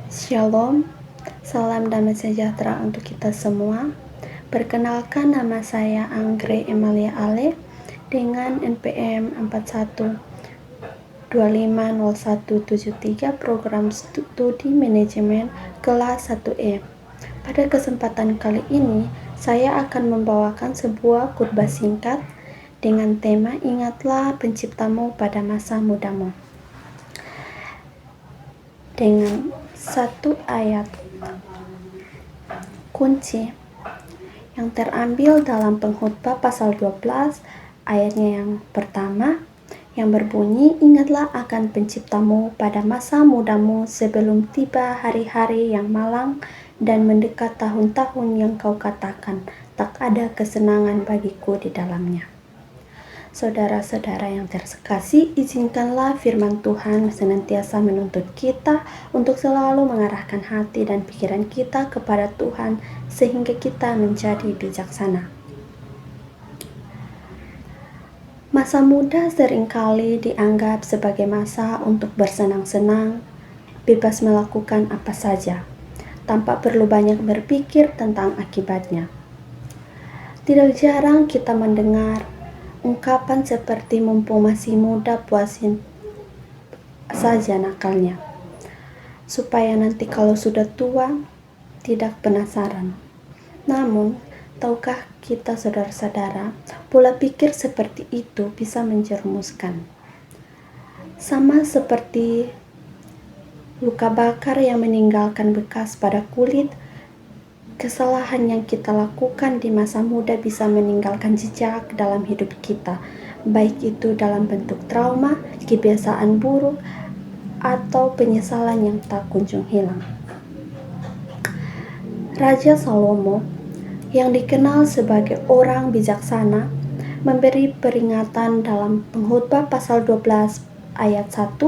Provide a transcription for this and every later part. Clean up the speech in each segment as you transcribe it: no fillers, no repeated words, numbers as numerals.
Shalom, salam damai sejahtera untuk kita semua. Perkenalkan, nama saya Anggrek Emalia Ale dengan NPM 41250173 Program Studi Manajemen Kelas 1E. Pada kesempatan kali ini, saya akan membawakan sebuah khotbah singkat dengan tema Ingatlah Penciptamu pada masa mudamu. Dengan satu ayat kunci yang terambil dalam Pengkhotbah pasal 12 ayatnya yang pertama yang berbunyi, ingatlah akan penciptamu pada masa mudamu sebelum tiba hari-hari yang malang dan mendekat tahun-tahun yang kau katakan tak ada kesenangan bagiku di dalamnya. Saudara-saudara yang terkasih, izinkanlah firman Tuhan senantiasa menuntut kita untuk selalu mengarahkan hati dan pikiran kita kepada Tuhan sehingga kita menjadi bijaksana. Masa muda seringkali dianggap sebagai masa untuk bersenang-senang, bebas melakukan apa saja, tanpa perlu banyak berpikir tentang akibatnya. Tidak jarang kita mendengar ungkapan seperti mumpung masih muda puasin saja nakalnya, supaya nanti kalau sudah tua tidak penasaran. Namun, tahukah kita saudara-saudara, pola pikir seperti itu bisa menjerumuskan. Sama seperti luka bakar yang meninggalkan bekas pada kulit, kesalahan yang kita lakukan di masa muda bisa meninggalkan jejak dalam hidup kita, baik itu dalam bentuk trauma, kebiasaan buruk, atau penyesalan yang tak kunjung hilang. Raja Salomo, yang dikenal sebagai orang bijaksana, memberi peringatan dalam Pengkhotbah pasal 12 ayat 1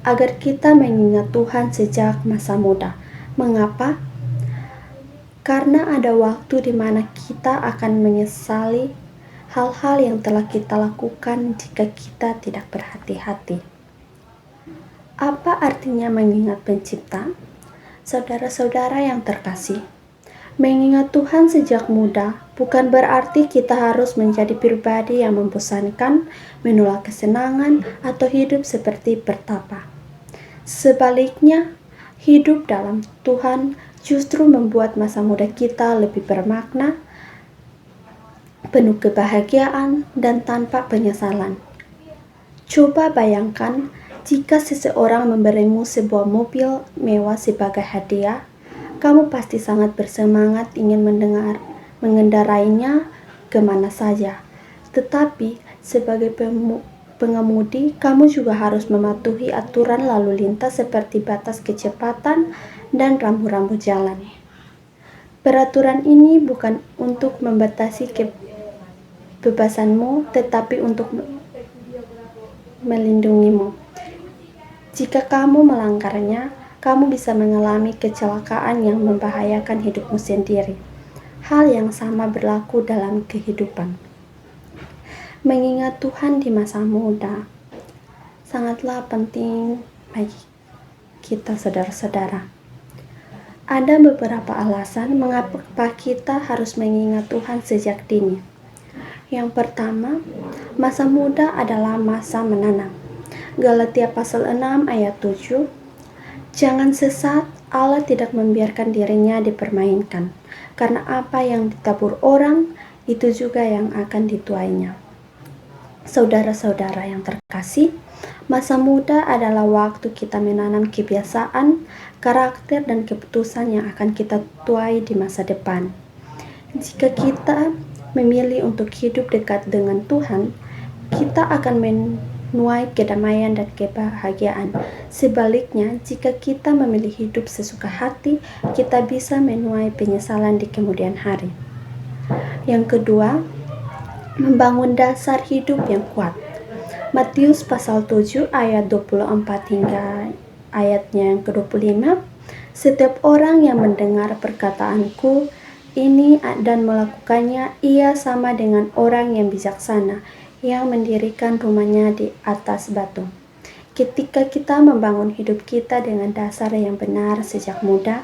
agar kita mengingat Tuhan sejak masa muda. Mengapa? Karena ada waktu di mana kita akan menyesali hal-hal yang telah kita lakukan jika kita tidak berhati-hati. Apa artinya mengingat Pencipta? Saudara-saudara yang terkasih, mengingat Tuhan sejak muda bukan berarti kita harus menjadi pribadi yang membosankan, menolak kesenangan, atau hidup seperti bertapa. Sebaliknya, hidup dalam Tuhan justru membuat masa muda kita lebih bermakna, penuh kebahagiaan, dan tanpa penyesalan. Coba bayangkan jika seseorang memberimu sebuah mobil mewah sebagai hadiah, kamu pasti sangat bersemangat ingin mengendarainya kemana saja. Tetapi sebagai pengemudi, kamu juga harus mematuhi aturan lalu lintas seperti batas kecepatan dan rambu-rambu jalan. Peraturan ini bukan untuk membatasi kebebasanmu, tetapi untuk melindungimu. Jika kamu melanggarnya, kamu bisa mengalami kecelakaan yang membahayakan hidupmu sendiri. Hal yang sama berlaku dalam kehidupan. Mengingat Tuhan di masa muda sangatlah penting bagi kita saudara-saudara. Ada beberapa alasan mengapa kita harus mengingat Tuhan sejak dini. Yang pertama, masa muda adalah masa menanam. Galatia pasal 6 ayat 7, jangan sesat, Allah tidak membiarkan dirinya dipermainkan, karena apa yang ditabur orang, itu juga yang akan dituainya. Saudara-saudara yang terkasih, masa muda adalah waktu kita menanam kebiasaan, karakter, dan keputusan yang akan kita tuai di masa depan. Jika kita memilih untuk hidup dekat dengan Tuhan, kita akan menuai kedamaian dan kebahagiaan. Sebaliknya, jika kita memilih hidup sesuka hati, kita bisa menuai penyesalan di kemudian hari. Yang kedua, membangun dasar hidup yang kuat. Matius pasal 7 ayat 24 hingga ayatnya yang ke-25, setiap orang yang mendengar perkataanku ini dan melakukannya, ia sama dengan orang yang bijaksana yang mendirikan rumahnya di atas batu. Ketika kita membangun hidup kita dengan dasar yang benar sejak muda,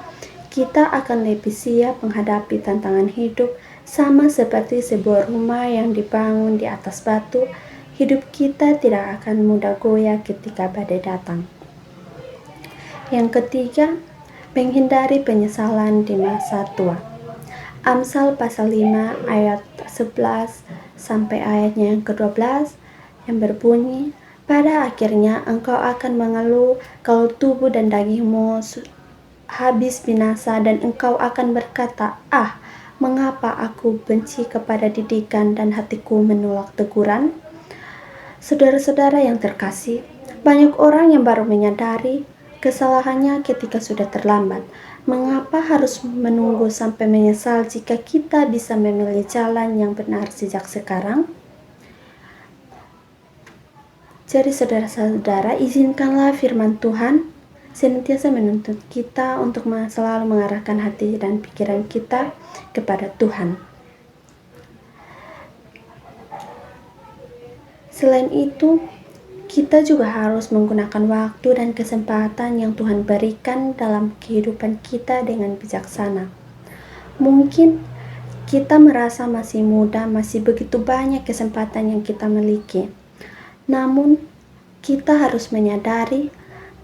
kita akan lebih siap menghadapi tantangan hidup. Sama seperti sebuah rumah yang dibangun di atas batu, hidup kita tidak akan mudah goyah ketika badai datang. Yang ketiga, menghindari penyesalan di masa tua. Amsal pasal 5 ayat 11 sampai ayatnya yang ke-12 yang berbunyi, pada akhirnya engkau akan mengeluh kalau tubuh dan dagingmu habis binasa, dan engkau akan berkata, mengapa aku benci kepada didikan dan hatiku menolak teguran? Saudara-saudara yang terkasih, banyak orang yang baru menyadari kesalahannya ketika sudah terlambat. Mengapa harus menunggu sampai menyesal jika kita bisa memilih jalan yang benar sejak sekarang? Jadi saudara-saudara, izinkanlah firman Tuhan senantiasa menuntut kita untuk selalu mengarahkan hati dan pikiran kita kepada Tuhan. Selain itu, kita juga harus menggunakan waktu dan kesempatan yang Tuhan berikan dalam kehidupan kita dengan bijaksana. Mungkin kita merasa masih muda, masih begitu banyak kesempatan yang kita miliki. Namun, kita harus menyadari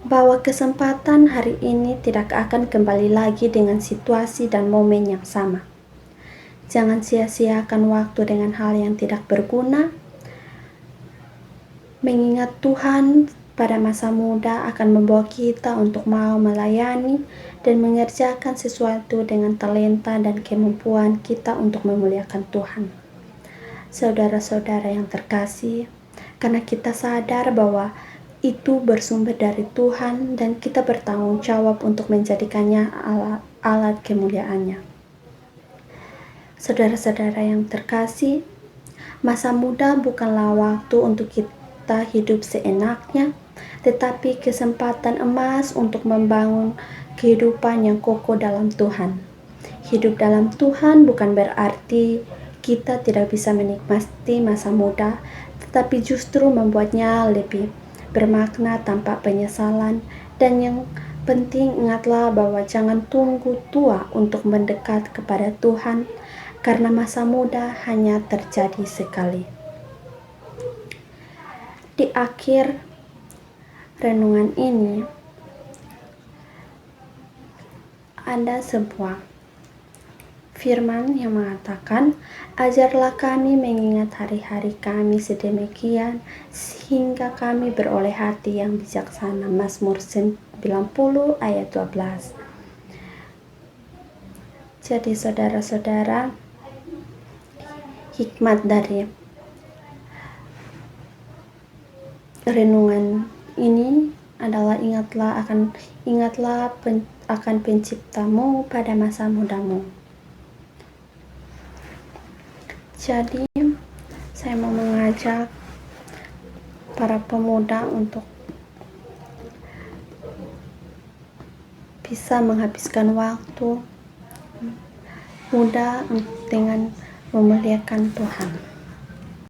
bahwa kesempatan hari ini tidak akan kembali lagi dengan situasi dan momen yang sama. Jangan sia-siakan waktu dengan hal yang tidak berguna. Mengingat Tuhan pada masa muda akan membawa kita untuk mau melayani dan mengerjakan sesuatu dengan talenta dan kemampuan kita untuk memuliakan Tuhan. Saudara-saudara yang terkasih, karena kita sadar bahwa itu bersumber dari Tuhan dan kita bertanggung jawab untuk menjadikannya alat kemuliaannya. Saudara-saudara yang terkasih, masa muda bukanlah waktu untuk kita hidup seenaknya, tetapi kesempatan emas untuk membangun kehidupan yang kokoh dalam Tuhan. Hidup dalam Tuhan bukan berarti kita tidak bisa menikmati masa muda, tetapi justru membuatnya lebih bermakna tanpa penyesalan. Dan yang penting, ingatlah bahwa jangan tunggu tua untuk mendekat kepada Tuhan, karena masa muda hanya terjadi sekali. Di akhir renungan ini ada sebuah firman yang mengatakan, ajarlah kami mengingat hari-hari kami sedemikian sehingga kami beroleh hati yang bijaksana. Mazmur 90 ayat 12. Jadi saudara-saudara, hikmat dari renungan ini adalah ingatlah akan penciptamu pada masa mudamu. Jadi, saya mau mengajak para pemuda untuk bisa menghabiskan waktu muda dengan memuliakan Tuhan.